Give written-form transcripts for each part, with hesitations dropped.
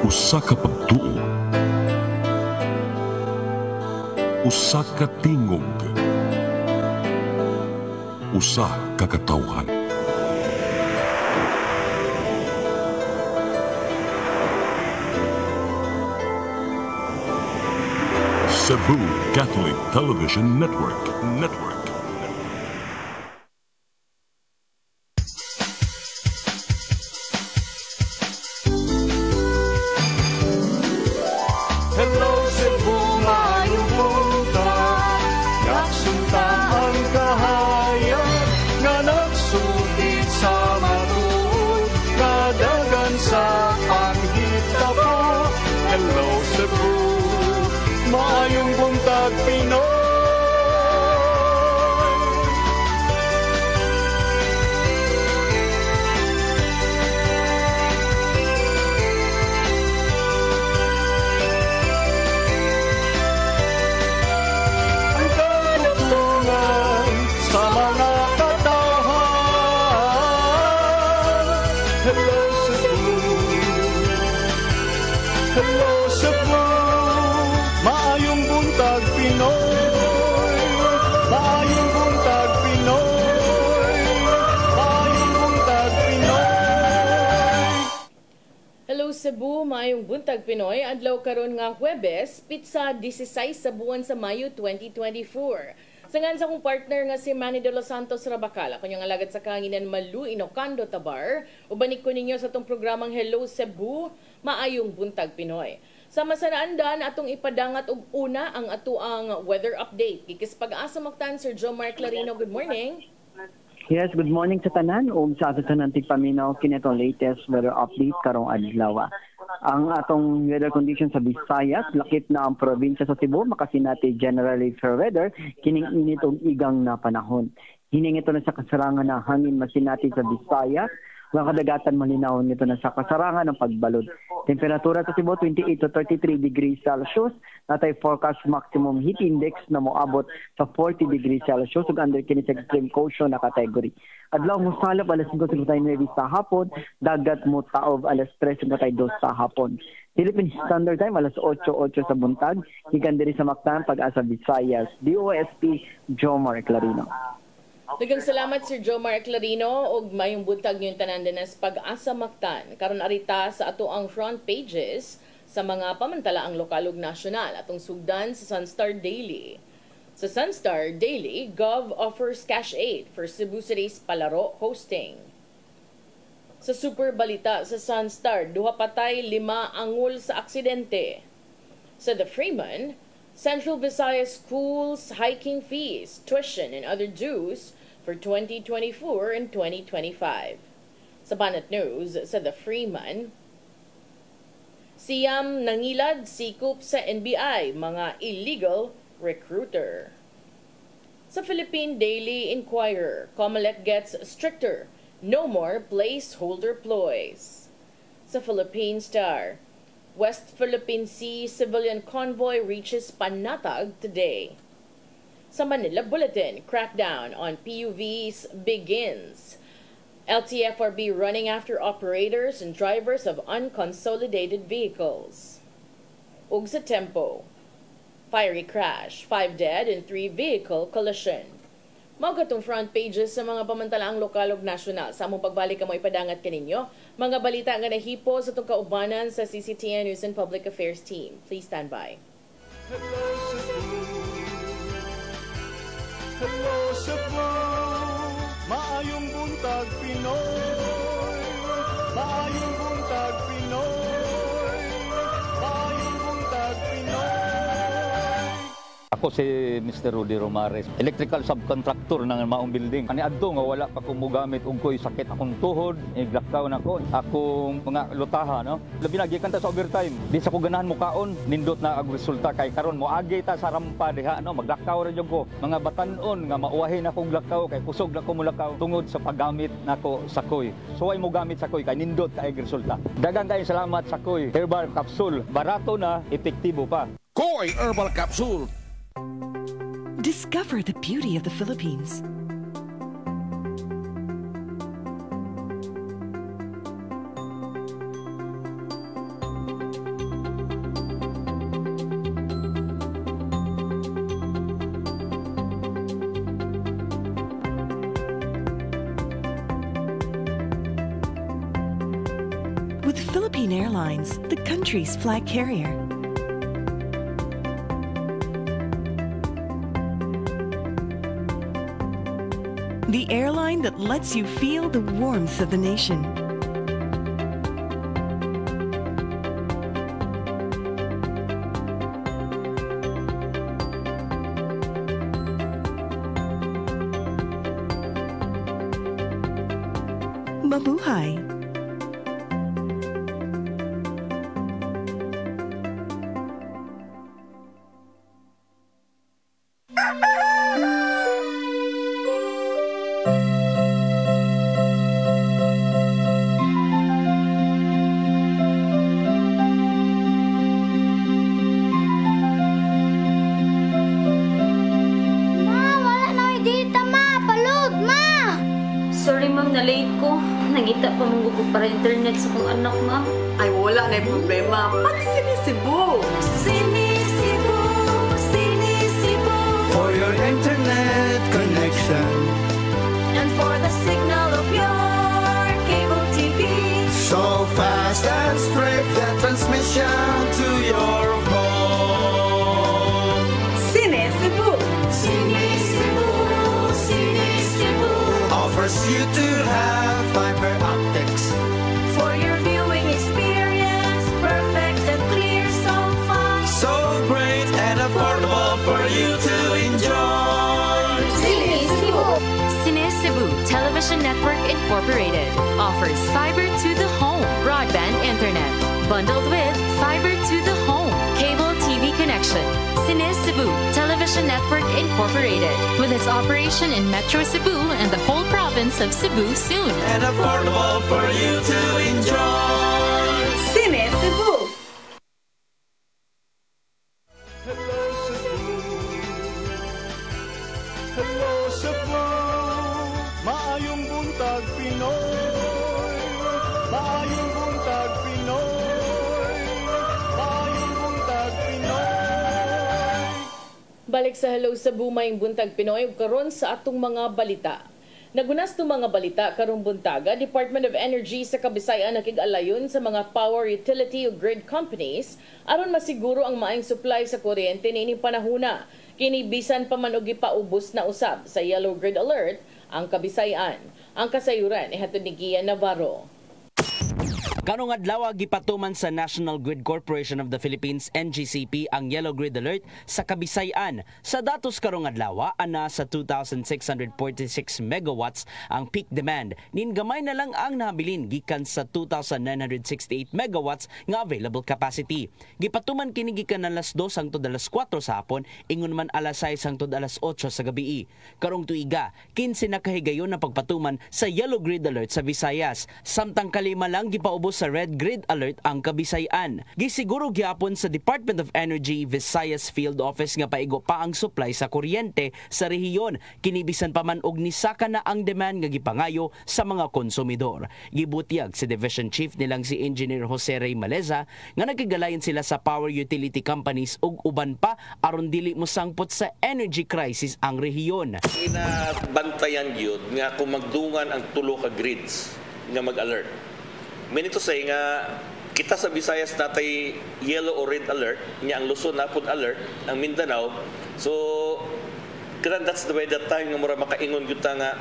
Usa ka pagtuo, usa ka tingog, usa ka katawhan. Cebu Catholic Television Network. Hello Cebu, maayong buntag. Nagsunta ang kahayag nga nagsulid sa matuod, kadagan sa panghitabo. Hello Cebu, maayong buntag Pinoy. Ang katutulungan sa mga katawhan. Hello Cebu, hello Cebu, maayong buntag Pinoy, maayong buntag Pinoy, maayong buntag Pinoy. Hello Cebu, maayong buntag Pinoy. Adlaw karon nga Huwebes, pitsa 16 sa buwan sa Mayo 2024. Sangan sa akong partner nga si Manny de los Santos Rabacala, kanyang alagad sa kanginan Malu Inocando Tabar. Ubanik ko ninyo sa itong programang Hello Cebu, maayong buntag Pinoy. Sama sa naandan, atong ipadangat og una ang atuang weather update. Kikis pag-asa maktan, Sir Jomar Clarino, good morning. Yes, good morning sa tanan ug sa ato ng tigpaminaw kini atong latest weather update karong adlaw. Ang atong weather condition sa Visayas, lakip na ang probinsya sa Cebu, makasinati generally fair weather, kining init ug igang na panahon. Hining ito na sa kasarangan ng hangin masinati sa Visayas, mga kadagatan malinaw nito na sa kasarangan ng pagbalod. Temperatura sa Cebu 28 to 33 degrees Celsius. Natay forecast maximum heat index na moabot sa 40 degrees Celsius ug under kini sa extreme caution na category. Adlaw mo salop alas 5:59 sa hapon, dagat mo taob alas 3:52 sa hapon. Philippine Standard Time alas 8:08 sa buntag. Gikan diri sa Mactan, Pag-asa Visayas. DOSP Jomar Clarino. Daghang salamat Sir Jomar Clarino ug mayong buntag niyong tanan dinas Pag-asa Mactan. Karon arita sa ato ang front pages sa mga pamantalaang lokal ug nasyonal atong sugdan sa Sunstar Daily. Sa Sunstar Daily, Gov offers cash aid for Cebu City's Palaro hosting. Sa Super Balita sa Sunstar, 2 patay, 5 angol sa aksidente. Sa The Freeman, Central Visayas schools hiking fees, tuition, and other dues for 2024 and 2025. Sa Banat News, sa The Freeman, siyam nangilad sikop sa NBI, mga illegal recruiter. Sa Philippine Daily Inquirer, COMELEC gets stricter, no more placeholder ploys. Sa Philippine Star, West Philippine Sea civilian convoy reaches Panatag today. Sa Manila Bulletin, crackdown on PUVs begins. LTFRB running after operators and drivers of unconsolidated vehicles. Ug sa Tempo, fiery crash, 5 dead and 3 vehicle collision. Mao katong front pages sa mga pamantalaang lokal ug nasyonal. Sa among pagbalik ka mo ipadangat kaninyo mga balita nga nahipo sa itong kaubanan sa CCTN News and Public Affairs team. Please stand by. Hello Cebu, hello Cebu, maayong buntag Pinoy, maayong buntag Pinoy, maayong buntag Pinoy. Ako si Mr. Rudy Romares, electrical subcontractor ng maong building. Ani adto nga wala pa ko mogamit og koy sakit akong tuhod, iglakaw na ko, akong mga lutaha, no. Labi na gikan ta sa overtime. Di sa ko ganahan mo kaon, nindot na ang resulta kay karon mo agi ta sa rampa diha, no. Maglakaw ra jud ko. Mga batan-on nga mauwahin ako og lakaw kay kusog na ko mulakaw tungod sa paggamit nako sa koy. So ay mo gamit sa koy kay nindot kay resulta. Daghang kay salamat sa koy herbal capsule. Barato na, epektibo pa. Koy Herbal Capsule. Discover the beauty of the Philippines. with Philippine Airlines, the country's flag carrier. The airline that lets you feel the warmth of the nation. Mabuhay! Sorry ma'am, na-late ko. Nangita pa mong para internet sa kong anak, ma'am. Ay, wala na yung problema. Pag-Sinisibu! Sinisibu, Sinisibu. For your internet connection. And for the signal of your cable TV. So fast and straight the transmission to your phone. Sinisibu! Sinisibu, Sinisibu. Offers you to have fiber optics. For your viewing experience, perfect and clear, so fast. So great and affordable for you to enjoy. Sinisibu. Sinisibu Television Network Incorporated offers fiber to the home broadband internet bundled with fiber to the home cable TV connection. Sinisibu Television Network Incorporated with its operation in Metro Cebu and the whole province of Cebu soon. And affordable for you to enjoy. Sinisibu! Hello Cebu, hello Cebu, maayong buntag Pinoy, maayong buntag Pinoy, maayong buntag Pinoy. Balik sa Hello Cebu, maayong buntag Pinoy, karon sa atong mga balita. Nagunas ng mga balita karong buntaga, Department of Energy sa Kabisayan nakig-alayon sa mga power utility o grid companies aron masiguro ang maayong supply sa kuryente niining panahuna. Kini bisan pa man og gipaubos na usab sa Yellow Grid Alert ang Kabisayan. Ang kasayuran ihatod ni Gian Navarro. Karong adlaw gipatuman sa National Grid Corporation of the Philippines NGCP ang Yellow Grid Alert sa Kabisayan. Sa datos karong adlaw ana sa 2,646 megawatts ang peak demand. Nin gamay na lang ang nabilin gikan sa 2,968 megawatts nga available capacity. Gipatuman kini gikan alas 2 hangtod alas 4 sa hapon, ingon man alas 6 hangtod alas 8 sa gabi. Karong tuiga 15 na kahigayon na pagpatuman sa Yellow Grid Alert sa Visayas. Samtang kalima lang gipaubos sa Red Grid Alert ang Kabisayan. Gisiguro gyapon sa Department of Energy Visayas Field Office nga paigo pa ang supply sa kuryente sa rehiyon. Kinibisan pa man og nisaka na ang demand nga gipangayo sa mga konsumidor. Gibutyag si Division Chief nilang si Engineer Jose Ray Maleza nga nagigalayan sila sa power utility companies ug uban pa aron dili mo sangpot sa energy crisis ang rehiyon. Inabantayan yun nga kung magdungan ang tulo ka grids nga mag-alert. Minito say nga kita sa Visayas natay yellow or red alert, nya ang Luzon na pud alert, ang Mindanao. So that's the way that time nga mura makaingon gyud ta nga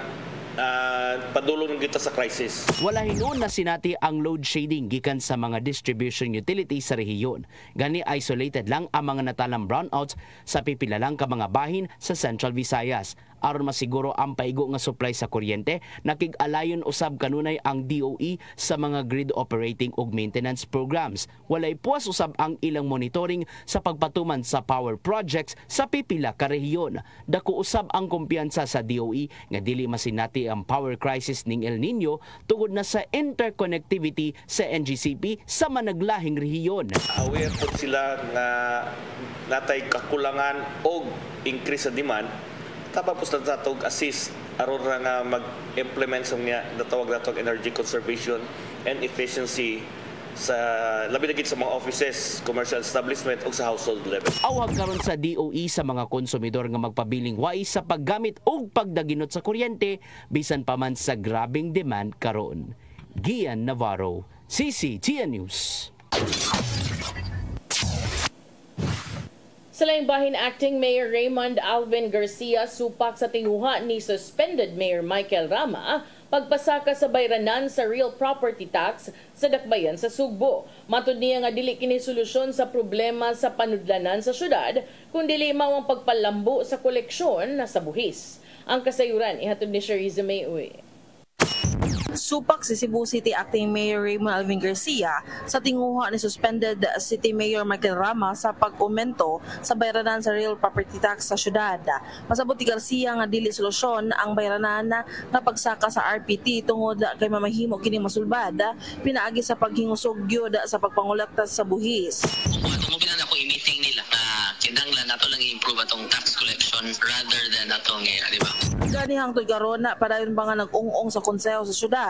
padulong kita sa crisis. Wala hinuon na sinati ang load shedding gikan sa mga distribution utilities sa rehiyon. Gani isolated lang ang mga natalang brownouts sa pipila lang ka mga bahin sa Central Visayas. Aron masiguro ang paigo nga supply sa kuryente, nakig-alayon usab kanunay ang DOE sa mga grid operating ug maintenance programs. Walay puwas usab ang ilang monitoring sa pagpatuman sa power projects sa pipila ka rehiyon. Dako usab ang kumpiyansa sa DOE nga dili masinati ang power crisis ning El Nino tungod na sa interconnectivity sa NGCP sa managlahing rehiyon. Aware po sila nga natay kakulangan o increase sa demand. Tapos na natawag assist aron ra nga mag-implement sa niya natawag energy conservation and efficiency sa labi na gid sa mga offices, commercial establishment o sa household level. Awag karon sa DOE sa mga konsumidor nga magpabiling wais sa paggamit og pagdaginot sa kuryente bisan pa man sa grabing demand karon. Gian Navarro, CCTN News. Sa laing-bahin, Acting Mayor Raymond Alvin Garcia supak sa tinguha ni suspended Mayor Michael Rama pagpasaka sa bayranan sa real property tax sa dakbayan sa Sugbo. Matud niya nga dili kini solusyon sa problema sa panudlanan sa syudad, kundi mao ang pagpalambo sa koleksyon sa buhis. Ang kasayuran ihatod ni Shariza Mayoy. Supak si Cebu City Acting Mayor Raymond Alvin Garcia sa tinguha ni suspended City Mayor Michael Rama sa pag-aumento sa bayranan sa real property tax sa syudad. Masabot ni Garcia nga dili solusyon ang bayranan na pagsaka sa RPT tungod kay mamahimo kini masulbad pinaagi sa paghingusog gyud sa pagpangulekta sa buhis. Tumugin na ako i-meeting nila na kinahanglan nato lang i-improve atong tax collection rather than atong di ba? Gani hangtod karon na padayon ba nga nag-ung-ung sa konseho sa syudad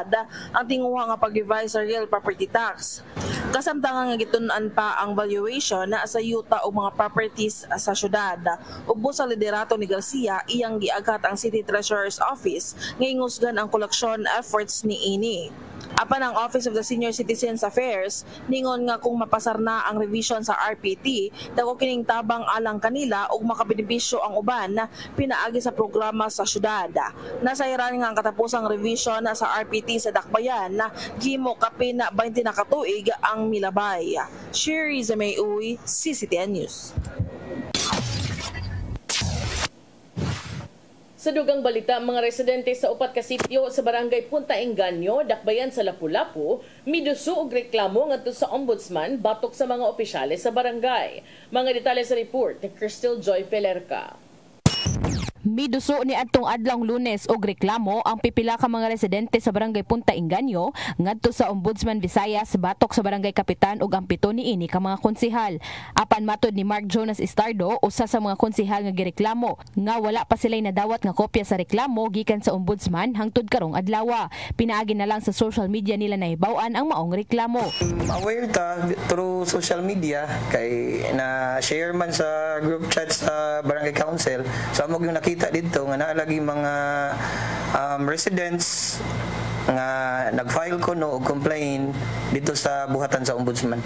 ang tinguha nga pag-revise sa real property tax. Kasamtangan nga gitun-an pa ang valuation sa yuta o mga properties sa syudad. Ubos sa liderato ni Garcia, iyang giagat ang City Treasurer's Office nga ingusgan ang koleksyon efforts ni ini. Apan ang Office of the Senior Citizens Affairs ningon nga kung mapasar na ang revision sa RPT, dako kining tabang alang kanila ug makabenepisyo ang uban pinaagi sa programa sa syudad. Nasayran nga ang katapusang revision sa RPT sa dakbayan na gimo kapin na 20 na katuig ang milabay. Shariza Mayoy, CCTN News. Sa dugang balita, mga residente sa upat ka sitio sa barangay Punta Engaño, dakbayan sa Lapu-Lapu, miduso og reklamo ngadto sa ombudsman batok sa mga opisyales sa barangay. Mga detalye sa report ni Crystal Joy Felerca. Miduso ni adtong adlong Lunes og reklamo ang pipila ka mga residente sa barangay Punta Engaño ngadto sa Ombudsman Visayas batok sa barangay kapitan ug ang pito niini ka mga konsehal. Apan matud ni Mark Jonas Istardo, usa sa mga konsehal nga gireklamo nga wala pa sila'y nadawat nga kopya sa reklamo gikan sa Ombudsman hangtod karong adlaw. Pinaagi na lang sa social media nila nahibaw-an ang maong reklamo. Aware ta through social media kay na share man sa group chat sa barangay council. So amo yung nakita dito nga naalagi mga residents nga nag-file ko no og complain dito sa buhatan sa ombudsman.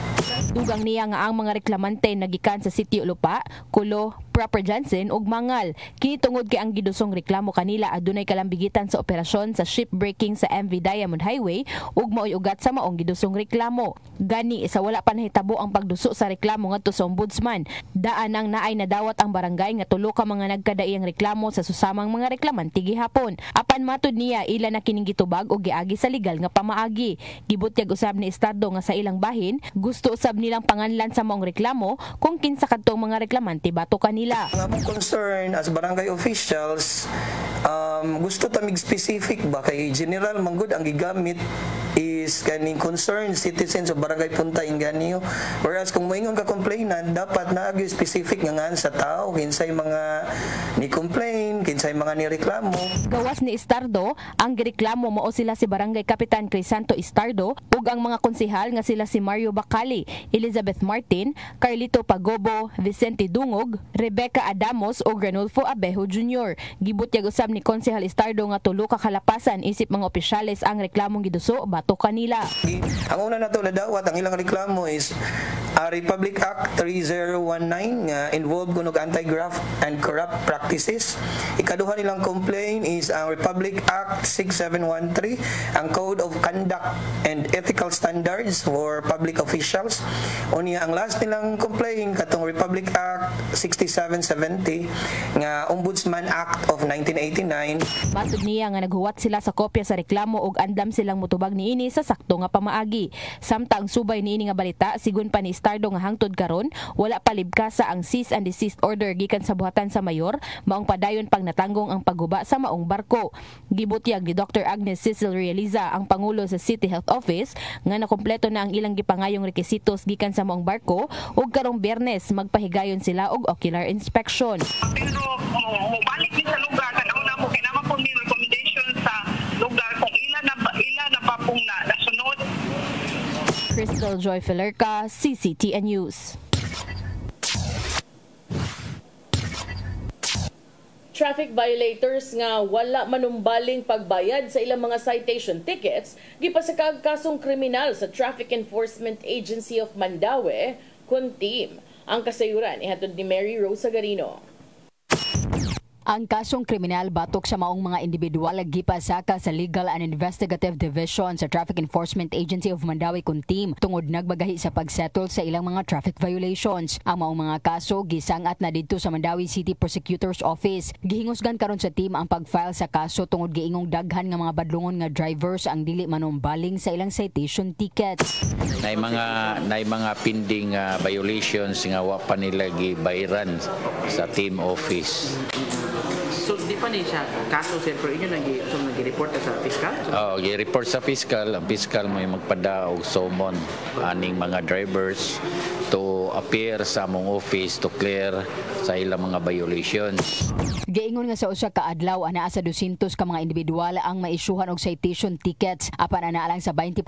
Dugang niya nga ang mga reklamante nagikan sa Sitio Lupa, Kulo, Proper Johnson ug Mangal. Kini tungod kay ang gidusong reklamo kanila adunay kalambigitan sa operasyon sa shipbreaking sa MV Diamond Highway ug maoy ugat sa maong gidusong reklamo. Gani sa wala pa nahitabo ang pagduso sa reklamo ngadto sa ombudsman, daan ang naay nadawat ang barangay nga tulo ka mga nagkadaiyang reklamo sa susamang mga reklamante gihapon. Apan matud niya ila na kining gitubag og giagi sa legal nga pamaagi. Gibutyag usab ni Estado nga sa ilang bahin, gusto usab nilang panganlan sa maong reklamo kung kinsa kadtong mga reklamante bato kanila. Ang among concern as barangay officials, gusto tamig specific ba kay general manggod ang gigamit is kaning concerned citizens of barangay Punta Engaño, whereas kung moingon ka complainant dapat naagi specific nga ngan sa tao kinsay mga ni complain, kinsay mga ni reklamo. Gawas ni Istardo, ang gireklamo mao sila si Barangay Kapitan Crisanto Istardo ug ang mga konsehal nga sila si Mario Bacali, Elizabeth Martin, Carlito Pagobo, Vicente Dungog, Rebecca Adamos ug Ranulfo Abejo Jr. Gibutyag usab ni Konsehal Istardo nga tulo ka kalapasan isip mga opisyales ang reklamong giduso bato kanila. Ang una nato nadawat ang ilang reklamo is Republic Act 3019 nga involved kunog anti-graft and corrupt practices. Ikaduha nilang complaint is ang Republic Act 6713, ang Code of Conduct and Ethical Standards for Public Officials. Unya ang last nilang complaint katong Republic Act 6770 nga Ombudsman Act of 1989. Matud niya nga naghuwat sila sa kopya sa reklamo ug andam silang mutubag niini sa sakto nga pamaagi. Samtang subay niini nga balita sigun pa ni Istardo nga hangtod karon wala pa libkasa ang cease and desist order gikan sa buhatan sa mayor maong padayon pang natanggong ang pagguba sa maong barko. Gibutyag ni Dr. Agnes Cecil Realiza, ang pangulo sa City Health Office, nga nakompleto na ang ilang gipangayong rekisitos gikan sa maong barko ug karong Biyernes magpahigayon sila og ocular inspection. Pero mubalik din sa lugar kanang una mo kinama po ni recommendation sa lugar kung ila na pa pong nasunod. Crystal Joy Felerca, CCTN News. Traffic violators nga wala manumbaling pagbayad sa ilang mga citation tickets gipasakag kasong kriminal sa Traffic Enforcement Agency of Mandaue, Kuntim. Ang kasayuran ihatod ni Mary Rose Sagarino. Ang kasong kriminal batok sa maong mga individual gipasaka sa Legal and Investigative Division sa Traffic Enforcement Agency of Mandaue, Kuntim tungod nagbagahi sa pagsettle sa ilang mga traffic violations. Ang maong mga kaso gisangat na didto sa Mandaue City Prosecutor's Office. Gihingusgan karon sa team ang pag-file sa kaso tungod giingong daghan nga mga badlungon nga drivers ang dili manumbaling sa ilang citation tickets. Nay mga pending violations nga wa pa nila gibayaran sa team office. So di pa ni siya kaso sir, pero inyo nag-report sa fiscal? Oo, gi-report sa fiscal. Ang fiscal may magpada og summon aning mga drivers to appear sa among office to clear sa ilang mga violations. Giingon nga sa usa ka adlaw anaa sa 200 ka mga individual ang maisyuhan og citation tickets apan anaa lang sa 20%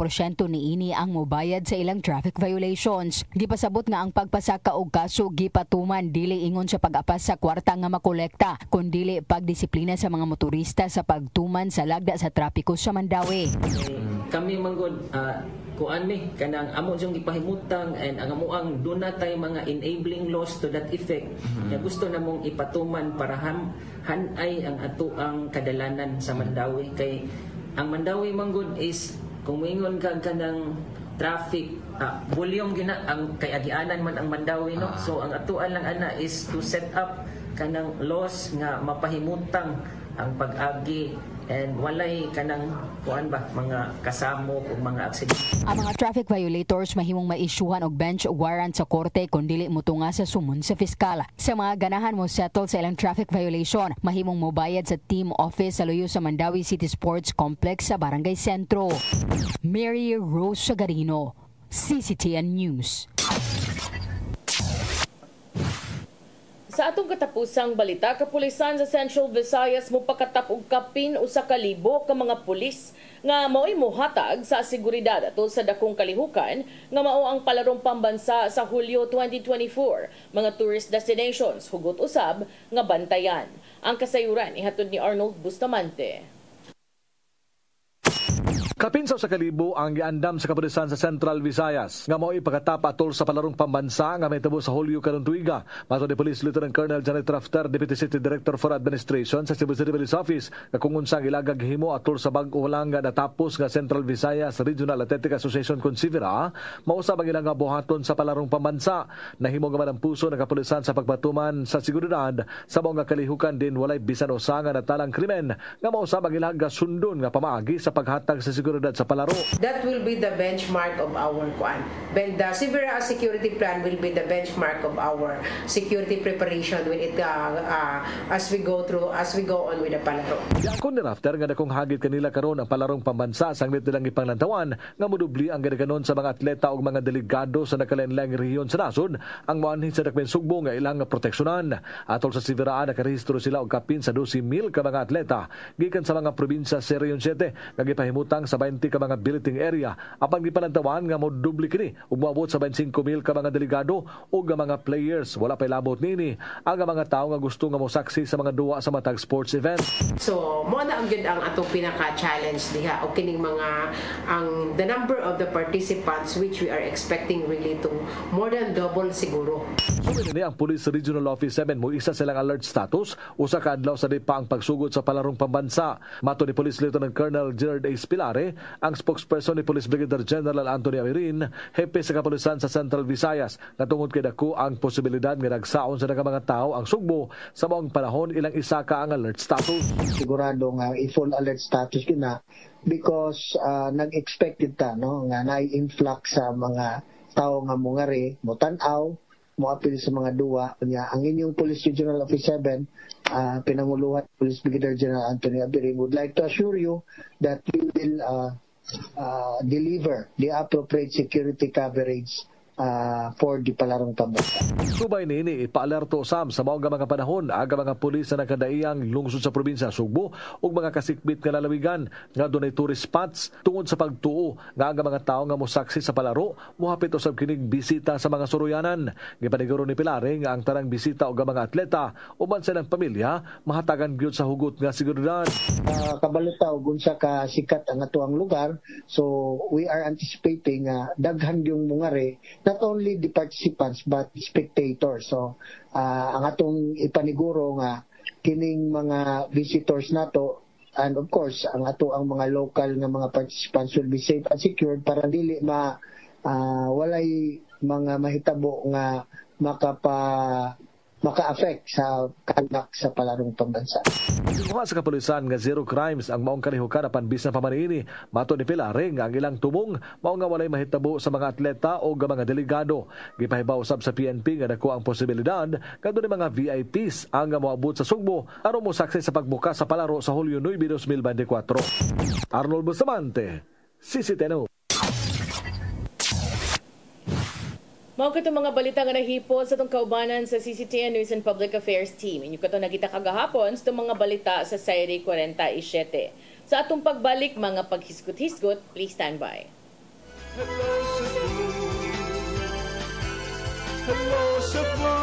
niini ang mobayad sa ilang traffic violations. Gipasabot nga ang pagpasaka og kaso gipatuman dili ingon sa pag-apas sa kwarta nga makolekta kundi pagdisiplina sa mga motorista sa pagtuman sa lagda sa trapiko sa Mandaue. Kami manggod kuan mi kanang amo jung gipahimutang and ang amuang duna tay mga enabling laws to that effect. Nga gusto namong ipatuman para hanay ang ato ang kadalanan sa Mandaue kay ang Mandaue manggod is kung moingon ka kanang traffic volume gina ang kay agianan man ang Mandaue no. So ang atuan lang ana is to set up kanang laws nga mapahimutang ang pag-agi and walay kanang kuan ba mga kasamo o mga aksidente. Ang mga traffic violators mahimong maisyuhan og bench warrant sa korte kung dili motunga sa sumun sa fiskal. Sa mga ganahan mo settle sa ilang traffic violation, mahimong mobayad sa team office sa luyo sa Mandaue City Sports Complex sa Barangay Sentro. Mary Rose Sagarino, CCTN News. Sa atong katapusang balita, kapulisan sa Central Visayas mo pakatap og kapin usa ka libo ka mga pulis nga mao'y mohatag sa seguridad atol sa dakong kalihukan nga mao ang palarong pambansa sa Hulyo 2024. Mga tourist destinations hugot usab nga bantayan. Ang kasayuran ihatod ni Arnold Bustamante. Kapinsaw sa kalibo ang giandam sa kapulisan sa Central Visayas nga mao ipakatap atol sa palarong pambansa nga mahitabo sa Hulyo karong tuiga. Mato ni Police Lieutenant Colonel Janet Rafter, Deputy City Director for Administration sa Cebu City Police Office, nga kung unsang ilagag himo atol sa bag-o lang nga natapos nga Central Visayas Regional Athletic Association Consivira, mausab ang ilang nga buhaton sa palarong pambansa. Nahimo nga ang puso ng kapulisan sa pagpatuman sa seguridad sa mga kalihukan din walay bisan usa nga natalang krimen nga mausab ang ilang sundon nga pamaagi sa paghatag sa sa palaro. That will be the benchmark of our kuan. The Severa security plan will be the benchmark of our security preparation when it as we go on with the palaro. Yakon ni Rafter nga dakong hagit kanila karon ang palarong pambansa sanglit nilang ipanglantawan nga modubli ang gidaganon sa mga atleta ug mga delegado sa nakalainlaing rehiyon sa nasod ang moanhin sa dakmen sugbo nga ilang proteksyonan. Atol sa Severa nakarehistro sila og kapin sa 12,000 ka mga atleta gikan sa mga probinsya sa Rehiyon 7 nga gipahimutang sa 20 ka mga billeting area apan gipalantawan nga modubli kini ug moabot sa 25,000 ka mga delegado ug mga players. Wala pay labot nini ang mga tawo nga gusto nga mosaksi sa mga duwa sa matag sports event. So mo na ang gid ang atong pinaka-challenge diha og kining mga the number of the participants which we are expecting really to more than double siguro. Sumili ni ang Police Regional Office 7 mo isa silang alert status usa ka adlaw sa di pa ang pagsugod sa palarong pambansa. Mato ni Police Lieutenant Colonel Gerard A. Spilare, ang spokesperson ni Police Brigadier General Anthony Amirin, hepe sa kapulisan sa Central Visayas, na tungod kay dako ang posibilidad nga nagsaon sa mga tao ang sugbo sa maong panahon ilang isa ka ang alert status. Sigurado nga i-full alert status kina because nag-expected ta no nga na-influx sa mga tao nga mungari mo tan-aw mo apil sa mga duwa nya ang inyong Police Regional Office 7 pinanguluhan Police Brigadier General Anthony Amirin would like to assure you that we will deliver the appropriate security coverage for the palarong pambansa. Subay niini ipaalerto usab sa maong mga panahon aga mga pulis sa nagkadaiyang lungsod sa probinsya Sugbo ug mga kasikbit nga lalawigan nga dunay tourist spots tungod sa pagtuo nga aga mga tawo nga mosaksi sa palaro mohapit usab kining bisita sa mga suruyanan. Gipaniguro ni Pilare nga ang tanang bisita ug mga atleta uban sa ilang pamilya mahatagan gyud sa hugot nga seguridad. Kabalutaw unsa ka sikat ang atuang lugar, so we are anticipating daghan yung mungare, not only the participants but spectators. So ang atong ipaniguro nga kining mga visitors nato and of course ang ato ang mga local nga mga participants will be safe and secured para dili walay mga mahitabo nga maka-affect sa conduct sa palarong pambansa. Gibuhat sa kapulisan nga zero crimes ang maong kalihukan apan bisan pa man ini. Mato ni Pilare nga ang ilang tumong mao nga walay mahitabo sa mga atleta o mga delegado. Gipahibaw usab sa PNP nga dako ang posibilidad kadto ni mga VIPs ang moabot sa Sugbo aron mo saksi sa pagbukas sa palaro sa Hulyo 9, 2024. Arnold Bustamante, CCTV. Mao kato mga balita nga nahipon sa itong kaubanan sa CCTN News and Public Affairs Team. Inyo kato nakita kagahapon sa itong mga balita sa Sayri 47. Sa atong pagbalik, mga paghisgot-hisgot, please stand by. Hello Cebu,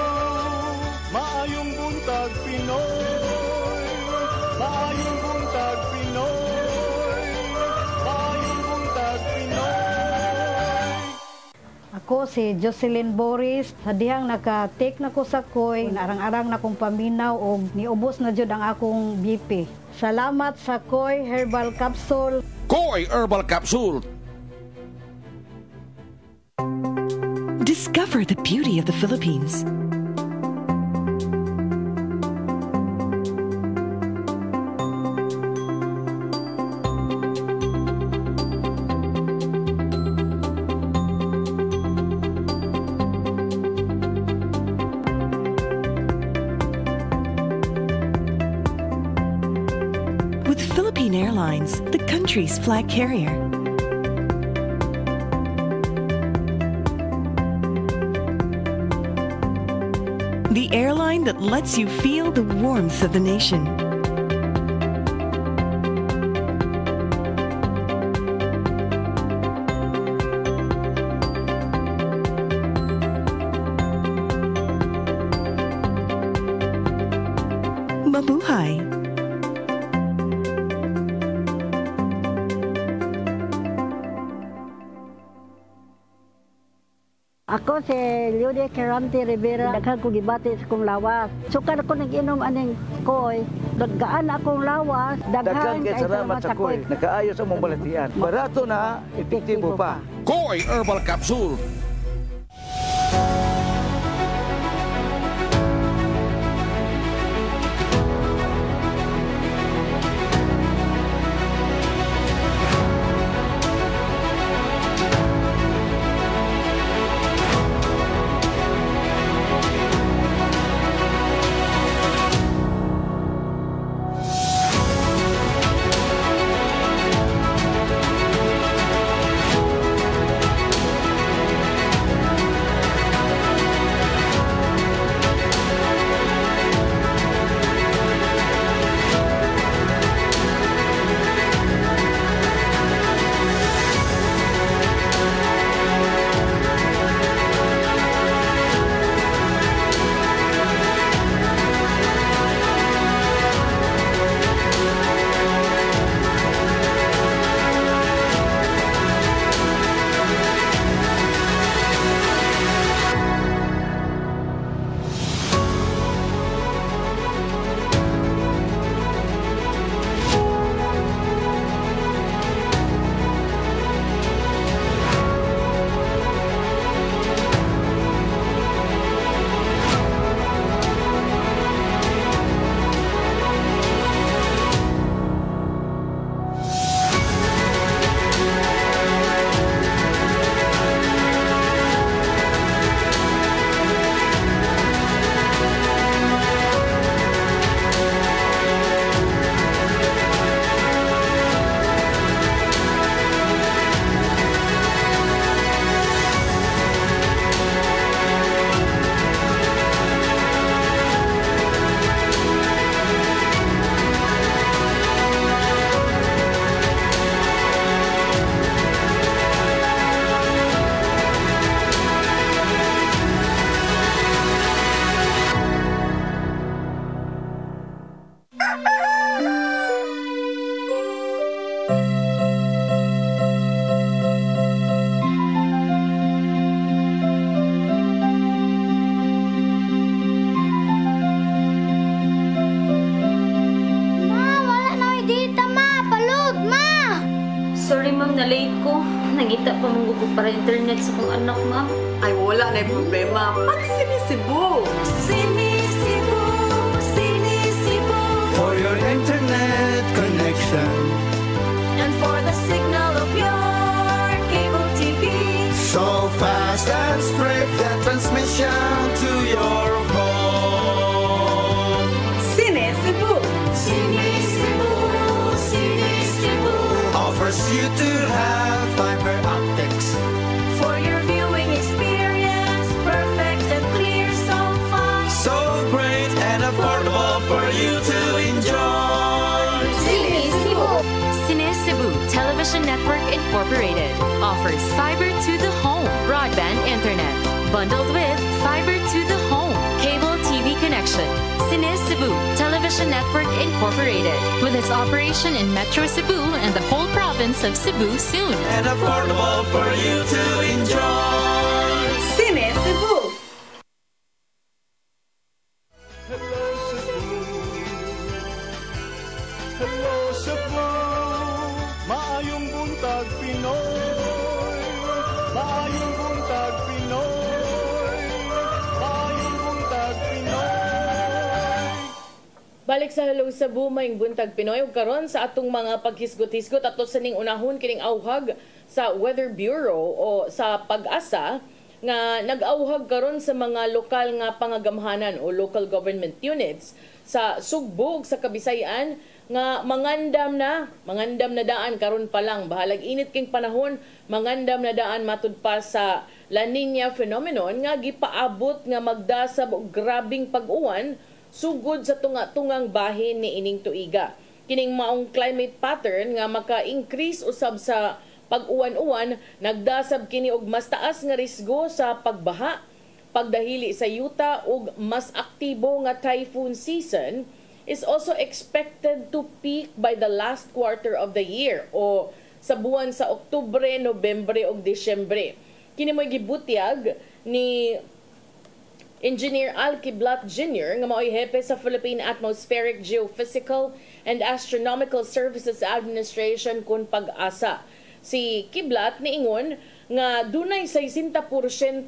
maayong buntag Pinoy, maayong buntag Pinoy, maayong buntag Pinoy. Ako si Jocelyn Boris, sa dihang naka-take na ko sa koy, narang-arang na kong paminaw o niubos na jud ang akong BP. Salamat sa Koy Herbal Capsule. Koy Herbal Capsule. Discover the beauty of the Philippines. With Philippine Airlines, the country's flag carrier. The airline that lets you feel the warmth of the nation. Mabuhay! Ako si Lude Carante Rivera. Daghan ko gibati sa kong lawas. Sukad ako nag-inom aning koy. Daggaan akong lawas. Daghan kay salamat sa koy. Nakaayos ang mong balatian. Barato na, epektibo pa. Koy Herbal Capsule. ko para internet sa kong anak, ma'am. Ay, wala na problema. Pag Sinisibu. Sinisibu, Sinisibu. For your internet connection. And for the signal of your cable TV. So fast and straight, that transmission to your home. Sinisibu. Sinisibu, Sinisibu. Offers you to have fiber optics. For your viewing experience, perfect and clear, so fine. So great and affordable for you to enjoy. Sinisibu. Sinisibu Television Network Incorporated offers fiber to the home broadband internet bundled with fiber to the home cable TV connection. Sinisibu Television Network Incorporated with its operation in Metro Cebu and the whole province of Cebu soon. And affordable for you to enjoy. Sinisibu. Hello Cebu, hello Cebu, maayong buntag Pinoy, maayong buntag Pinoy, maayong buntag Pinoy. Balik sa Hello Cebu, maayong buntag Pinoy. Ug karon sa atong mga paghisgot-hisgot ato sa ning unahon kining awhag sa Weather Bureau o sa Pag-asa nga nag-awhag karon sa mga lokal nga pangagamhanan o local government units sa Sugbo ug sa Kabisayan nga mangandam na daan karon pa lang bahalag init king panahon, mangandam na daan matud pa sa La Nina phenomenon nga gipaabot nga magdasab og grabing pag-uwan sugod sa tunga-tungang bahin ni ining tuiga. Kining maong climate pattern nga maka-increase usab sa pag-uwan-uwan, nagdasab kini og mas taas nga risgo sa pagbaha, pagdahili sa yuta ug mas aktibo nga typhoon season is also expected to peak by the last quarter of the year o sa buwan sa Oktubre, Nobyembre ug Disyembre. Kini mo'y gibutyag ni Engineer Al Kiblat Jr. nga mao'y hepe sa Philippine Atmospheric Geophysical and Astronomical Services Administration kun Pag-asa. Si Kiblat niingon nga dunay 60%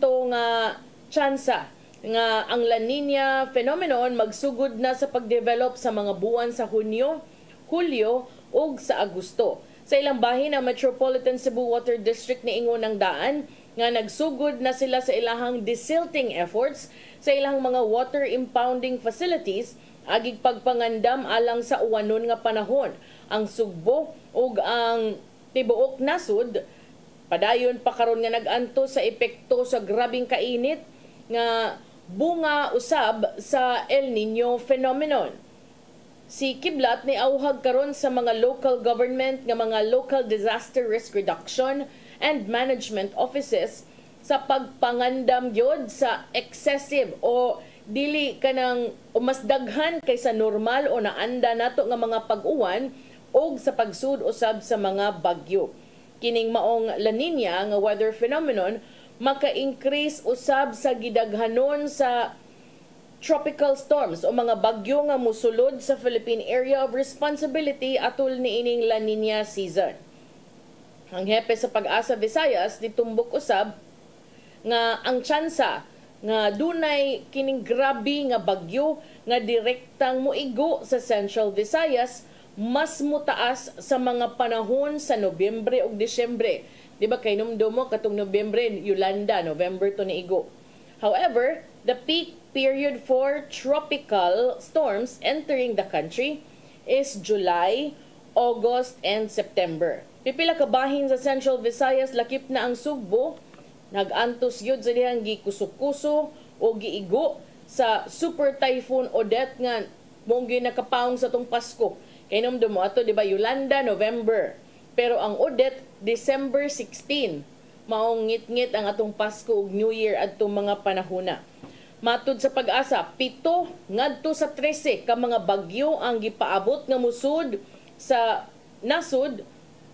nga tsansa nga ang La Nina phenomenon magsugod na sa pagdevelop sa mga buwan sa Hunyo, Hulyo ug sa Agosto. Sa ilang bahin ang Metropolitan Cebu Water District niingon ang daan nga nagsugod na sila sa ilahang desilting efforts sa ilang mga water impounding facilities agig pagpangandam alang sa uwanon nga panahon. Ang Sugbo ug ang tibuok nasud padayon pa karon nga nag-anto sa epekto sa grabing kainit nga bunga usab sa El Nino phenomenon. Si Kiblat ni awhag karon sa mga local government nga mga local disaster risk reduction and management offices sa pagpangandam gyud sa excessive o dili kanang mas daghan kaysa normal o naanda nato nga mga pag-uwan og sa pagsud usab sa mga bagyo. Kining maong La Nina nga weather phenomenon maka-increase usab sa gidaghanon sa tropical storms o mga bagyo nga musulod sa Philippine Area of Responsibility atol ni ining La Nina season. Ang hepe sa Pag-asa Visayas ditumbok usab nga ang tsansa nga dunay kining grabe nga bagyo nga direktang moigo sa Central Visayas mas mutaas sa mga panahon sa Nobyembre ug Disyembre. Di ba kay numdo mo katong Nobyembre, Yolanda, November to niigo. However, the peak period for tropical storms entering the country is July, August, and September. Pipila ka bahin sa Central Visayas lakip na ang Sugbo, nag-antos yun sa dihang gikusok-kuso o giigo sa Super Typhoon Odette nga mong ginakapaong sa tong Pasko. Kay numdo mo ato, di ba, Yolanda, November. Pero ang Odette, December 16. Maong ngit-ngit ang atong Pasko ug New Year adtong mga panahona. Matud sa Pag-asa, 7 ngadto sa 13 ka mga bagyo ang gipaabot nga musud sa nasud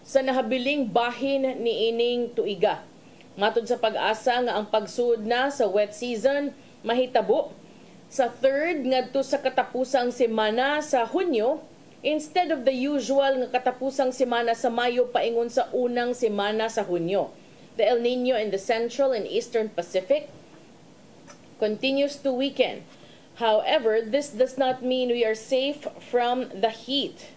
sa nahabiling bahin ni ining tuiga. Matud sa Pag-asa nga ang pagsud na sa wet season mahitabo sa 3rd ngadto sa katapusang semana sa Hunyo instead of the usual nga katapusang semana sa Mayo paingon sa unang semana sa Hunyo. The El Nino in the Central and Eastern Pacific continues to weaken. However, this does not mean we are safe from the heat,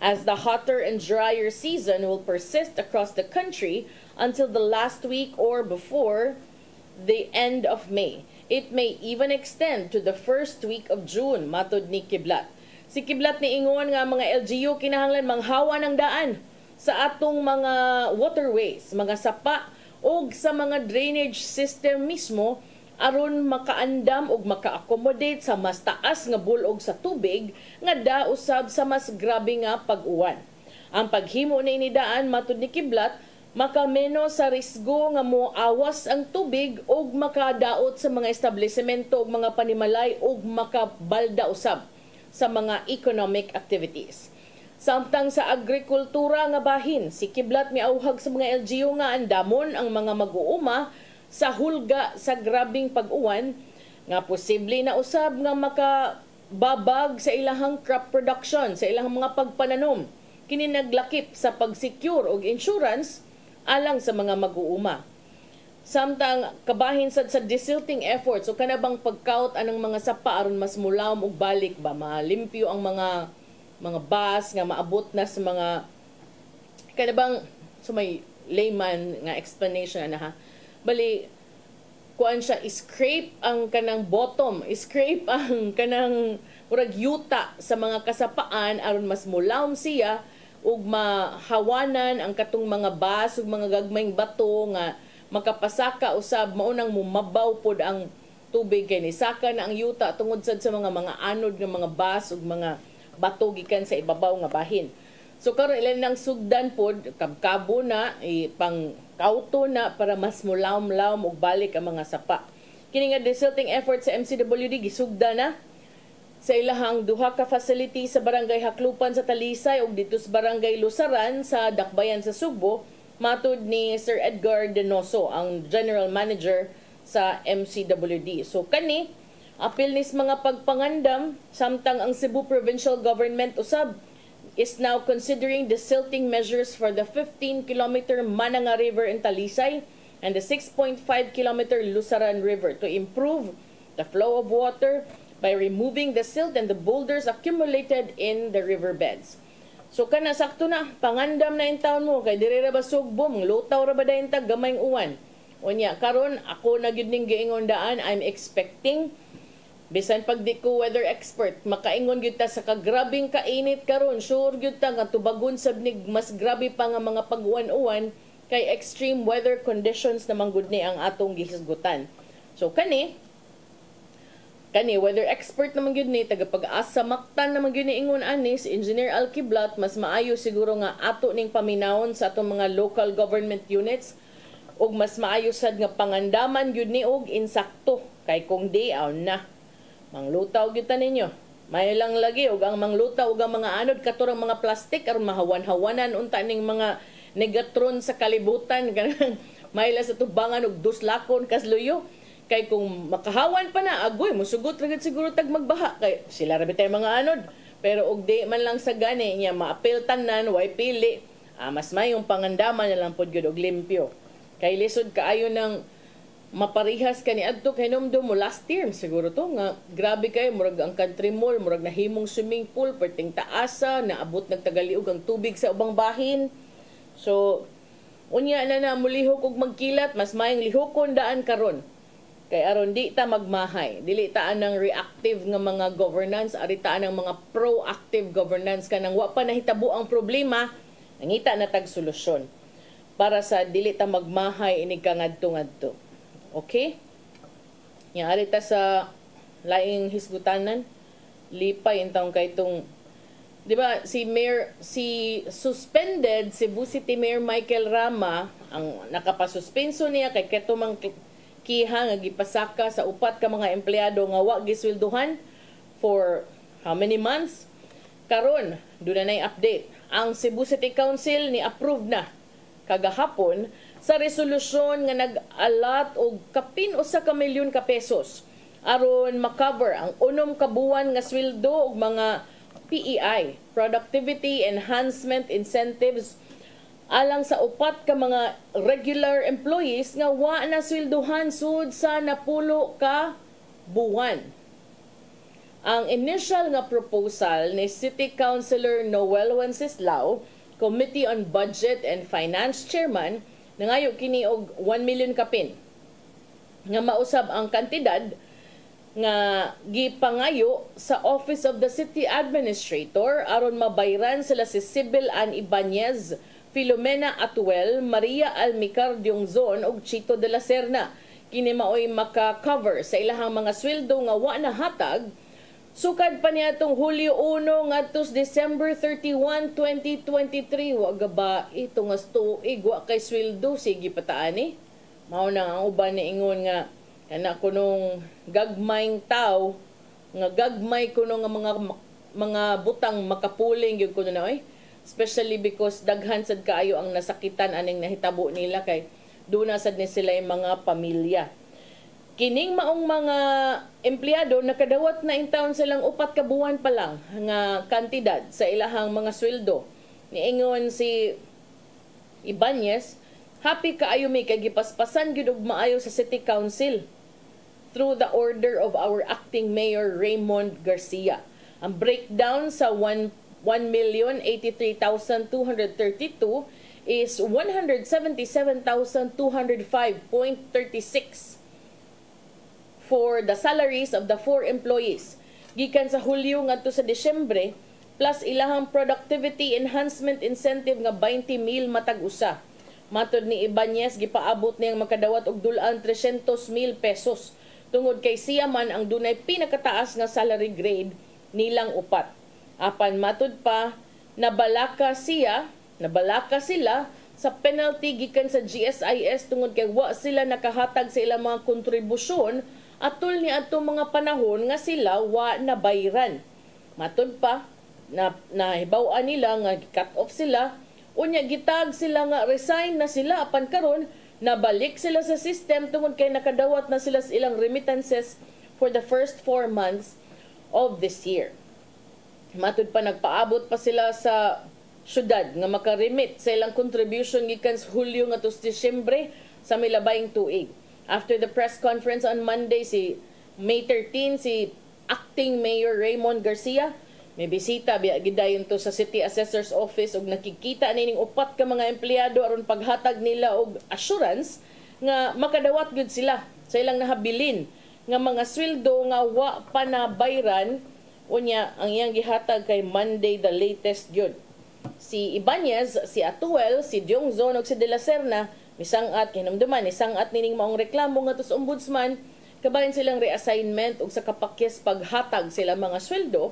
as the hotter and drier season will persist across the country until the last week or before the end of May. It may even extend to the first week of June, matud ni Kiblat. Si Kiblat ni ingon nga mga LGU kinahanglan manghawa ng daan sa atong mga waterways, mga sapa o sa mga drainage system mismo aron makaandam og maka-accommodate sa mas taas nga bulog sa tubig nga dausab sa mas grabe nga pag-uwan. Ang paghimo na ini daan matud ni Kiblat makameno sa risgo nga moawas ang tubig o makadaot sa mga establishmento o mga panimalay o makabalda usab sa mga economic activities. Samtang sa agrikultura nga bahin, si Kiblat miauhag sa mga LGU nga andamon ang mga mag-uuma sa hulga sa grabing pag-uwan nga posible na usab nga makababag sa ilahang crop production, sa ilahang mga pagpananom. Kini naglakip sa pag-secure og insurance alang sa mga mag-uuma. Samtang kabahin sa desilting efforts o kanabang pagkaut anang mga sapa aron mas mulawom og balik ba malimpyo ang mga bus nga maabot na sa mga kanabang so may layman nga explanation na ha bali kuan siya scrape ang kanang bottom, scrape ang kanang murag yuta sa mga kasapaan aron mas mulawom siya ug mahawanan ang katong mga bus ug mga gagmayng bato nga makapasaka usab maunang mumabaw pod ang tubig kay ni saka na ang yuta tungod sad sa mga anod ng mga bus ug mga bato gikan sa ibabaw nga bahin. So karon ilan nang sugdan pod kabkabo na pang kauto na para mas mulawom-lawom og balik ang mga sapa. Kini nga desilting effort sa MCWD gisugda na sa ilahang duha ka facility sa Barangay Haklupan sa Talisay ug dito sa Barangay Lusaran sa Dakbayan sa Subo. Matud ni Sir Edgar Denoso, ang General Manager sa MCWD. So kani, apil nis mga pagpangandam, samtang ang Cebu Provincial Government usab is now considering the silting measures for the 15-kilometer Mananga River in Talisay and the 6.5-kilometer Lusaran River to improve the flow of water by removing the silt and the boulders accumulated in the riverbeds. So kana sakto na pangandam na in taon mo kay dire ra ba sugbo mong lutaw ra ba dayon tag gamayng uwan. Unya karon ako na gyud ning giingon daan I'm expecting bisan pag di ko weather expert makaingon gyud ta sa kagrabing kainit karon sure gyud ta nga tubagon sabnig mas grabe pa nga mga pag-uwan-uwan kay extreme weather conditions naman gud ni ang atong gihisgutan. So kani weather expert naman gyud ni tagapag-asa Mactan naman gyud ni ingon anis Engineer Al Kiblat mas maayo siguro nga ato ning paminawon sa atong mga local government units ug mas maayo sad nga pangandaman gyud ni og insakto kay kung di na manglutaw gyud ta ninyo may lang lagi og ang manglutaw og ang mga anod katurang mga plastic aron mahawan-hawanan unta ning mga negatron sa kalibutan kanang may la sa tubangan og duslakon kasluyo. Kay kung makahawan pa na, agoy, musugot ragad siguro tag magbaha. Kay sila rabi tayo mga anod. Pero og di man lang sa gani, niya maapil tanan, way pili. Mas may yung pangandaman na lang po yun og limpyo. Kay lisod kaayo ng maparihas ka ni adto kay numdo mo last year. Siguro to nga, grabe kayo, murag ang country mall, murag nahimong swimming pool, perting taasa, naabot nagtagaliog ang tubig sa ubang bahin. So, unya na mulihok og magkilat, mas mayang lihokon daan karon. Kay aron di ta magmahay, dili taan ng reactive nga mga governance, ari taan ng mga proactive governance kanang wa pa nahitabo ang problema, nangita na tag solusyon para sa dili ta magmahay ini kangadto-ngadto. Okay? Nya ari ta sa laing hisgutanan, lipay intong kay tong di ba si suspended Cebu City Mayor Michael Rama ang nakapasuspenso niya kay ketumang kiha nga gipasaka sa upat ka mga empleyado nga wa gisweldohan for how many months. Karon doon na update ang Cebu City Council ni approve na kagahapon sa resolusyon nga nag-allot og kapin usa ka milyon ka pesos aron makover ang unom ka buwan nga sweldo og mga PEI, Productivity Enhancement Incentives, alang sa upat ka mga regular employees nga wa na sweldohan sud sa napulo ka buwan. Ang initial nga proposal ni City Councilor Noel Wenceslao, Committee on Budget and Finance Chairman, nangayo kini og 1 million kapin nga mausab ang kantidad nga gipangayo sa Office of the City Administrator aron mabayran sila si Sibyl Ann Ibanez, Filomena Atuel, Maria Almicar Diongzon ug Chito de la Serna. Kini maoy maka-cover sa ilahang mga sweldo nga wa na hatag sukad pa niadtong Hulyo 1 ngadto December 31, 2023. Wa ba ito nga tuig wa kay sweldo sige pataani. Mao na ang uban ni ingon nga kana kunong gagmayng tao nga gagmay kuno nga mga butang makapuling gyud kuno na oy. Especially because daghan sad kaayo ang nasakitan aning nahitabo nila kay duna sad ni sila yung mga pamilya. Kining maong mga empleyado nakadawat na in taon silang 4 ka buwan pa lang nga kantidad sa ilahang mga sweldo. Niingon si Ibanez, happy kaayo may kay gipaspasan gyud og maayo sa City Council through the order of our acting Mayor Raymond Garcia. Ang breakdown sa 1,083,232 is 177,205.36 for the salaries of the 4 employees. Gikan sa Hulyo ngadto sa Disyembre plus ilahang productivity enhancement incentive nga 20,000 matag usa. Matod ni Ibanez gipaabot niyang makadawat og dulan 300,000 pesos tungod kay siya man ang dunay pinakataas nga salary grade nilang upat. Apan matod pa nabalaka sila sa penalty gikan sa GSIS tungod kay wa sila nakahatag sa ilang mga kontribusyon atol ni adtong mga panahon nga sila wa nabayran. Matod pa nahibaw-an nila nga cut off sila unya gitag sila nga resign na sila apan karon nabalik sila sa system tungod kay nakadawat na sila sa ilang remittances for the first 4 months of this year. Matud pa nagpaabot pa sila sa syudad nga makaremit sa ilang contribution gikan sa Hulyo ngadto sa Disyembre sa milabayng tuig. After the press conference on Monday May 13 si acting Mayor Raymond Garcia may bisita gidayon to sa City Assessor's Office ug nakikita nining 4 ka mga empleyado aron paghatag nila og assurance nga makadawat gud sila sa ilang nahabilin nga mga sweldo nga wa pa nabayran. Unya, ang iyang gihatag kay Monday the latest gyud. Si Ibanez, si Atuel, si Diongzon ug si De La Serna misangat kinamduman isangat nining maong reklamo ngadto sa ombudsman kabahin silang reassignment ug sa kapakyas paghatag sila mga sweldo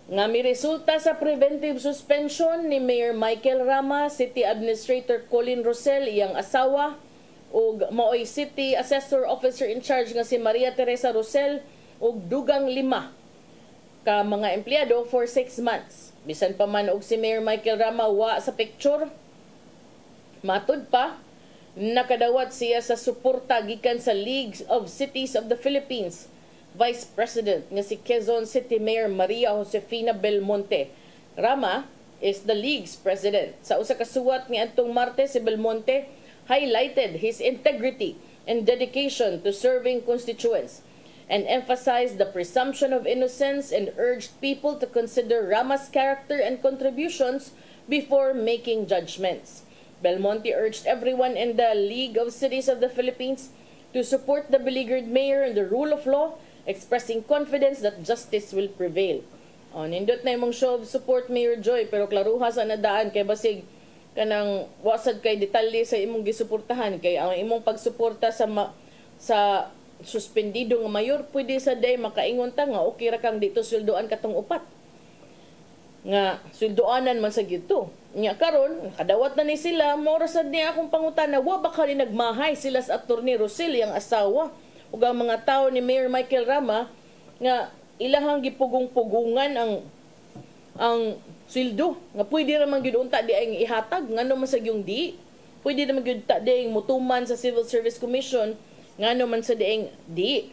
nga miresulta sa preventive suspension ni Mayor Michael Rama, City Administrator Colin Rosel, iyang asawa ug maoy City Assessor Officer in Charge nga si Maria Teresa Rosel ug dugang 5 ka mga empleyado for 6 months. Bisan pa man og si Mayor Michael Rama wa sa picture. Matud pa, nakadawat siya sa suporta gikan sa League of Cities of the Philippines Vice President nga si Quezon City Mayor Maria Josefina Belmonte. Rama is the League's president. Sa usa ka suwat niadtong Martes, si Belmonte highlighted his integrity and dedication to serving constituents and emphasized the presumption of innocence and urged people to consider Rama's character and contributions before making judgments. Belmonte urged everyone in the League of Cities of the Philippines to support the beleaguered mayor and the rule of law, expressing confidence that justice will prevail. Nindot na imong show of support, Mayor Joy, pero klaruha sa nadaan kay basig kanang wasad kay detalye sa imong gisuportahan kay ang imong pagsuporta sa suspendido nga mayor pwede sa day makaingon ta nga okay ra kang dito sweldoan katong upat nga sweldoanan man sa gito nya karon kadawat na ni sila mora sad ni akong pangutana wa ba kani nagmahay sila sa Attorney Rosel yang asawa ug ang mga tao ni Mayor Michael Rama nga ilahang gipugong-pugungan ang sweldo nga pwede ra man gyud unta di ay ihatag ngano man sa gyung di pwede ra man gyud ta di mutuman sa Civil Service Commission ngano man sa dieng di.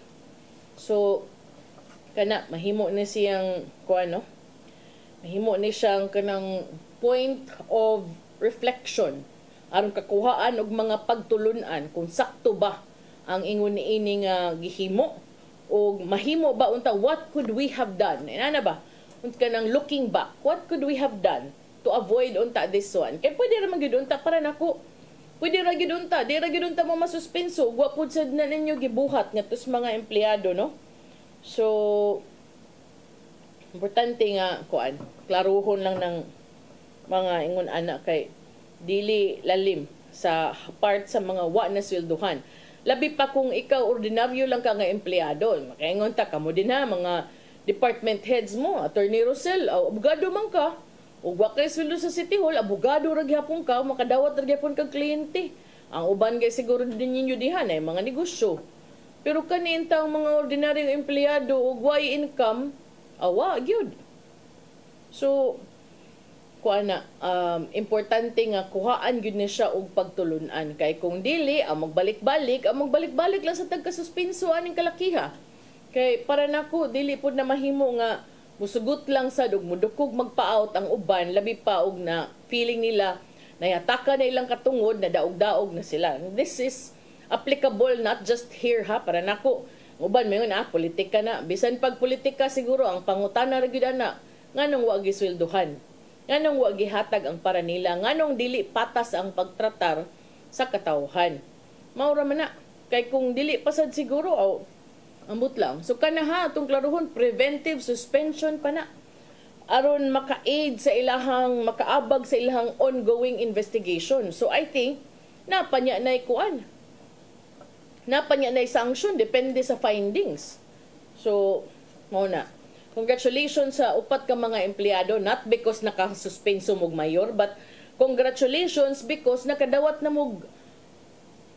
So kana mahimo ni siyang mahimo ni siyang kanang point of reflection aron kakuhaan og mga pagtulunan kung sakto ba ang ingon niini nga gihimo o mahimo ba unta, what could we have done? Ana ba unta nang looking back, what could we have done to avoid unta this one? Kay pwede ra man gyud unta para nako, pwede ra gyud unta, di ra gyud unta mo masuspenso, wa pud sad na ninyo gibuhat ngadtos mga empleyado, no? So importante nga kuan, klaruhon lang ng mga ingon ana kay dili lalim sa part sa mga wa na swelduhan. Labi pa kung ikaw ordinaryo lang ka nga empleyado, makaingon ta kamo din ha mga department heads mo, Attorney Rosel, abogado man ka, o wa kay sweldo sa City Hall, abogado ra gyapon ka, makadawat ra gyapon kag kliyente. Ang uban kay siguro din ninyo dihan ay mga negosyo. Pero kanin tang mga ordinaryong empleyado og way income, awa gyud. So kuana importante nga kuhaan gyud ni siya og pagtulunan kay kung dili ang magbalik-balik lang sa tagkasuspenso aning kalakiha. Kay para nako dili pud na mahimo nga musugot lang sad og mudukog magpa-out ang uban, labi pa og na feeling nila nayataka na ilang katungod na daog-daog na sila. This is applicable not just here ha, para nako uban mayon politika na, bisan pag politika siguro ang pangutana ra gyud ana nganong wa giswelduhan, nganong wa gihatag ang para nila, nganong dili patas ang pagtratar sa katawhan. Maura man na kay kung dili pasad siguro ambot lang. So kanaha atong klaruhon, preventive suspension pa na aron maka-aid sa ilahang makaabag sa ilahang ongoing investigation. So I think napanya nay kuan, napanya nay sanction depende sa findings. So mao na, congratulations sa upat ka mga empleyado, not because nakasuspenso mog mayor, but congratulations because nakadawat na mog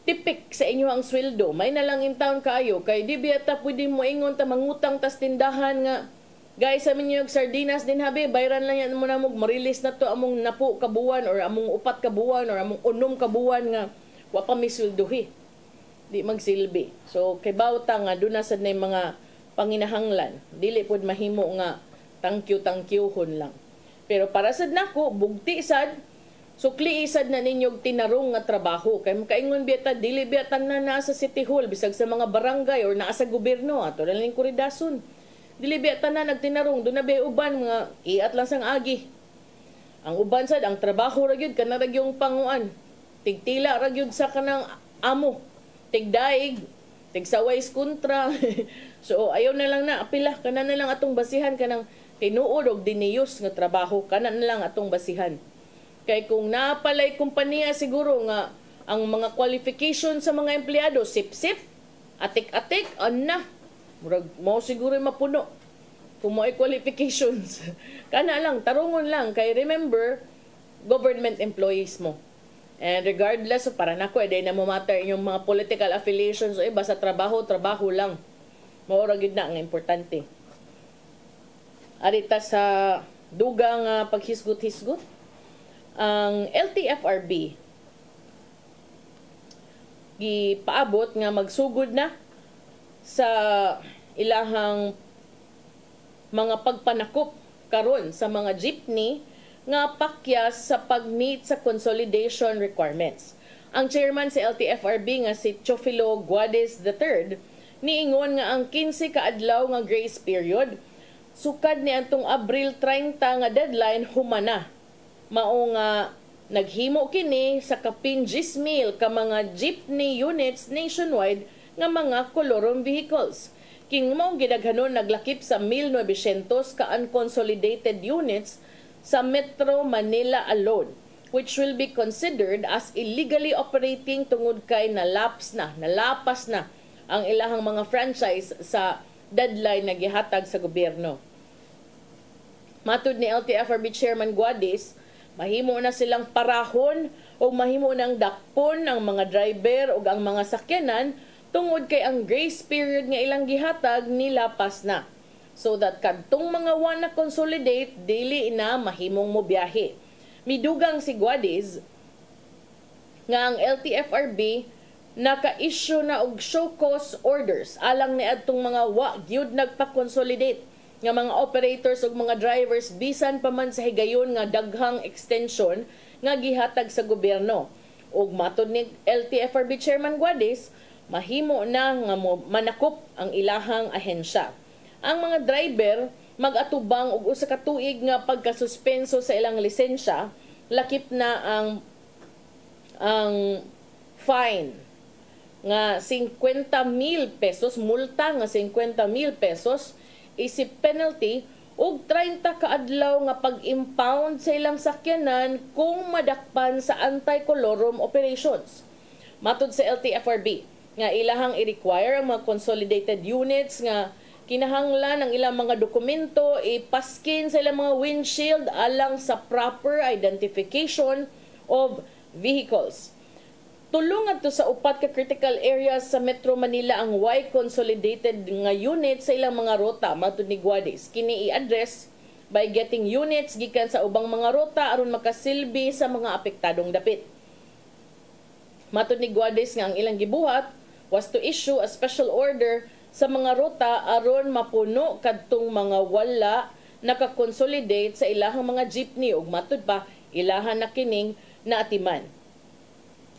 tipik sa inyo ang sweldo. May na lang in town kayo kay di biyata pwede mo ingon ta mangutang tas tindahan nga guys sa minyo sardinas din habi bayran lang yan mo na mog ma-release na to among napo kabuwan or among upat kabuwan or among unom kabuwan nga wa pa mi sweldohi, di magsilbi. So kay bawta nga duna sad nay mga panginahanglan, dili pud mahimo nga tangkyu-tangkyuhon lang. Pero para sad nako bugti sad, sukli isad na ninyog tinarong nga trabaho. Kay makaingon biyata dili biyata na nasa City Hall bisag sa mga barangay or naa sa gobyerno ato na lang kuridason. Dili biyata na nagtinarong do na bay uban nga iat lang sang agi. Ang uban sad ang trabaho ra gyud kana ra gyung panguan. Tigtila ra gyud sa kanang amo. Tigdaig, tigsawais kontra. So ayaw na lang na apila kana na lang atong basihan kanang tinuod og diniyos nga trabaho, kana na lang atong basihan. Kay kung napalay kumpanya siguro nga ang mga qualification sa mga empleyado sip-sip, atik-atik, na murag mo siguro mapuno kung mo qualifications. Kana lang tarungon lang kay remember government employees mo. And regardless para nako day na mo matter yung mga political affiliations o basta trabaho lang. Maura gid na ang importante. Arita sa dugang paghisgot-hisgot, ang LTFRB gipaabot nga magsugod na sa ilahang mga pagpanakop karon sa mga jeepney nga pakyas sa pag-meet sa consolidation requirements. Ang chairman sa LTFRB nga si Chofilo Guades III niingon nga ang 15 ka adlaw nga grace period sukad ni antong Abril 30 nga deadline humana. Mao nga naghimo kini sa kapin 10,000 ka mga jeepney units nationwide nga mga kolorom vehicles. King mao gidaghanon naglakip sa 1,900 ka unconsolidated units sa Metro Manila alone, which will be considered as illegally operating tungod kay nalapas na ang ilahang mga franchise sa deadline na gihatag sa gobyerno. Matud ni LTFRB Chairman Guades, mahimo na silang parahon o mahimo nang dakpon ang mga driver o ang mga sakyanan tungod kay ang grace period nga ilang gihatag nilapas na. So that kadtong mga na consolidate, dili na mahimong mobiyahe. Midugang si Guades nga ang LTFRB naka-issue na og show cause orders alang ni adtong mga gyud nagpa-consolidate nga mga operators ug mga drivers bisan pa man sa higayon nga daghang extension nga gihatag sa gobyerno. Ug matud ni LTFRB Chairman Guadis, mahimo na nga manakop ang ilahang ahensya. Ang mga driver mag-atubang og usa ka tuig nga pagkasuspenso sa ilang lisensya, lakip na ang fine nga 50,000 pesos, multa nga 50,000 pesos, isip penalty ug 30 ka adlaw nga pag-impound sa ilang sakyanan kung madakpan sa anti-colorum operations. Matud sa LTFRB nga ilahang i-require ang mga consolidated units nga kinahanglan ang ilang mga dokumento ipaskin sa ilang mga windshield alang sa proper identification of vehicles. Tulungan to sa upat ka critical areas sa Metro Manila ang Y consolidated nga unit sa ilang mga rota matud ni Guadis. Kini i-address by getting units gikan sa ubang mga rota aron makasilbi sa mga apektadong dapit. Matud ni Guadis nga ang ilang gibuhat was to issue a special order sa mga rota aron mapuno kadtong mga wala nakakonsolidate sa ilahang mga jeepney ug matud pa ilahan na kining naatiman.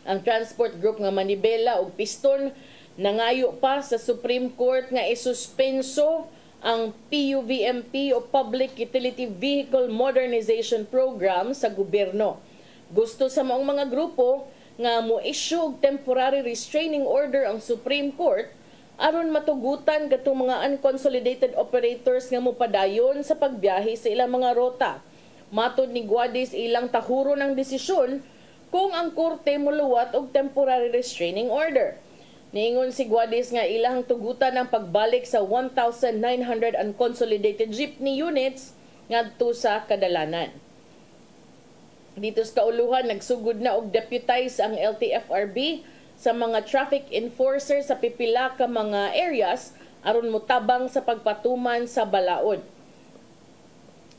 Ang transport group nga Manibela ug Piston nangayo pa sa Supreme Court nga isuspenso ang PUVMP o Public Utility Vehicle Modernization Program sa gobyerno. Gusto sa maong mga grupo nga mo-issue og temporary restraining order ang Supreme Court aron matugutan katong mga unconsolidated operators nga mopadayon sa pagbiyahe sa ilang mga rota. Matud ni Guadis ilang tahuro ng desisyon kung ang korte muluwat og temporary restraining order. Niingon si Guadis nga ilang tugutan ang pagbalik sa 1,900 unconsolidated jeepney units ngadto sa kadalanan. Dito sa kauluhan, nagsugod na og deputize ang LTFRB sa mga traffic enforcer sa pipila ka mga areas aron motabang sa pagpatuman sa balaod.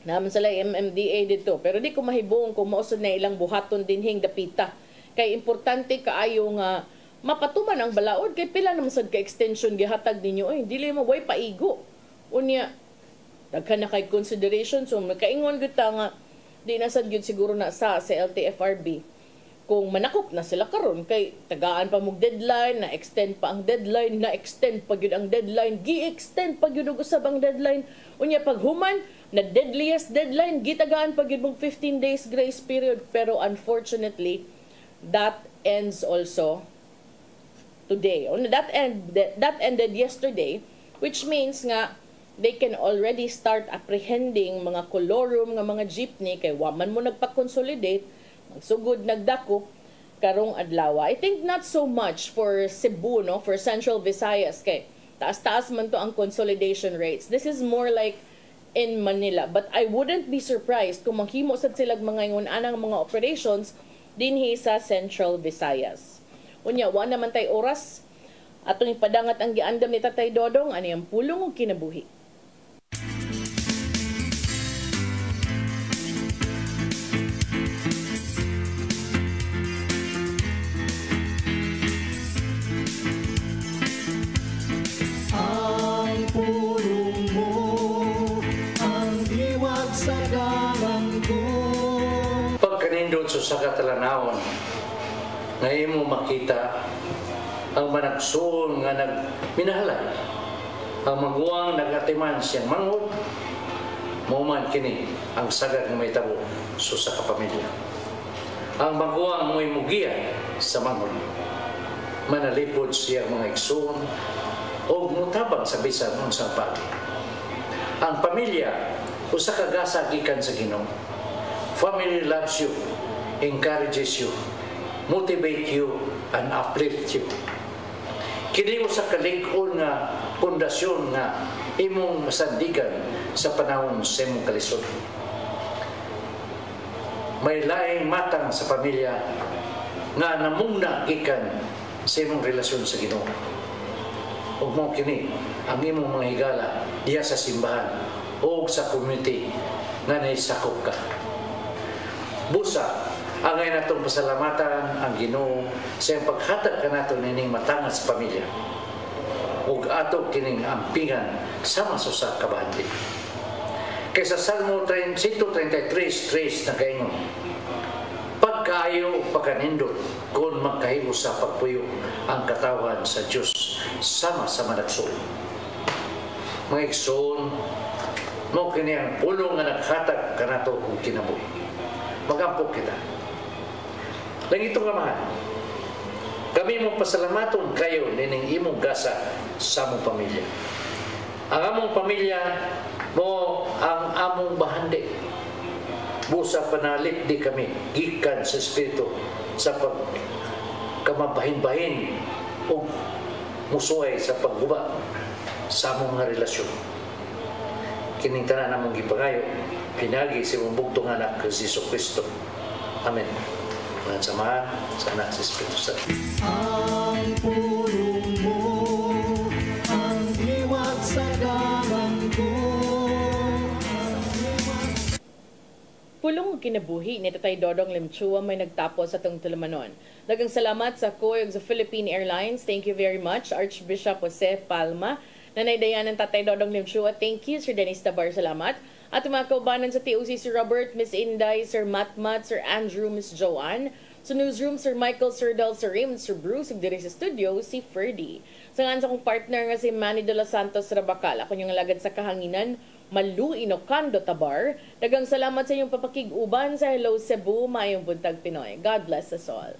Naman sila MMDA dito. Pero di ko mahibong kung mausod na ilang buhaton dinhing dapita. Kay importante kaayo nga mapatuman ang balaod. Kay pila naman sad ka extension gihatag ninyo. Ay, dili mo way paigo. Unya, daghan na kay consideration. So, makaingon kita nga di na sad gyud siguro na sa LTFRB. Kung manakop na sila karon kay tagaan pa mong deadline, na-extend pa ang deadline, na-extend pa gyud ang deadline, gi-extend pa gyud og usab ang deadline. Unya pag human na deadliest deadline, gitagaan pa gyud mong 15 days grace period, pero unfortunately that ends also today. That ended yesterday, which means nga they can already start apprehending mga colorum nga mga jeepney kay waman mo nagpa-consolidate, magsugod nagdako karong adlaw. I think not so much for Cebu, no, for Central Visayas kay taas-taas man to ang consolidation rates. This is more like in Manila, but I wouldn't be surprised kung manghimo sad sila mga ingon anang mga operations dinhi sa Central Visayas. Unya wa naman tay oras atong ipadangat ang giandam ni Tatay Dodong ani ang pulong ug kinabuhi. Sa katalanawon nga imo makita ang managsul nga nagminahalay ang maguwang nagatiman siyang manghod mauman kini ang sagad nga may tabo sa kapamilya. Ang maguwang mo'y mugiya sa manghod manalipod siya mga igsoon o mutabang sa bisan unsang pagi. Ang pamilya usa ka gasa gikan sa Ginoo. Family loves you, encourages you, motivate you, and uplift you. Kini usa ka lig-on nga pundasyon nga imong masandigan sa panahon sa imong kalisod. May laing matang sa pamilya nga namungna gikan sa imong relasyon sa Ginoo. Ug mao kini ang imong mga higala diha sa simbahan o sa community nga naisakop ka. Busa, angay natong pasalamatan ang Ginoo sa paghatag kanato nining matangas pamilya ug ato kining ampingan sama sa kabandi. Kaysa Salmo 133:3 na kaingon, pagkaayo pagkanindot kung magkahimo sa pagpuyo ang katawan sa Diyos sama sa managsul. Mga igsoon, mo kini ang pulo nga naghatag kanato og kinabuhi. Magampok kita. Lang itong amahan, kami mong pasalamaton kayo nining imong gasa sa among pamilya. Ang among pamilya mo ang among bahandi. Busa panalit di kami gikan sa espiritu sa pagkamabahin-bahin o musuhay sa pagguba sa among nga relasyon. Kining tanan namong gipangayo, pinagi si mong bugtong anak kay Hesus Kristo. Amen. Mga samahan sa anak sa Espiritu Santo. Ang pulong mo, ang iwat sa garang ko. Pulong kinabuhi ni Tatay Dodong Limchua may nagtapos sa itong Tulamanon. Dagang salamat sa COI ug sa Philippine Airlines. Thank you very much, Archbishop Jose Palma. Nanay Dayan ng Tatay Dodong Limchua. Thank you, Sir Dennis Tabar. Salamat. At mga kaubanan sa TOC, Sir Robert, Miss Inday, Sir Matmat, Sir Andrew, Miss Joanne. Sa newsroom, Sir Michael, Sir Del, Sir Rim, Sir Bruce, ug diri sa studio, si Ferdy. Sa nga sa kong partner nga si Manny de los Santos Rabacal, ako yung lagad sa kahanginan, Malu Inocando Tabar. Dagang salamat sa inyong papakig-uban sa Hello Cebu, Mayong Buntag Pinoy. God bless us all.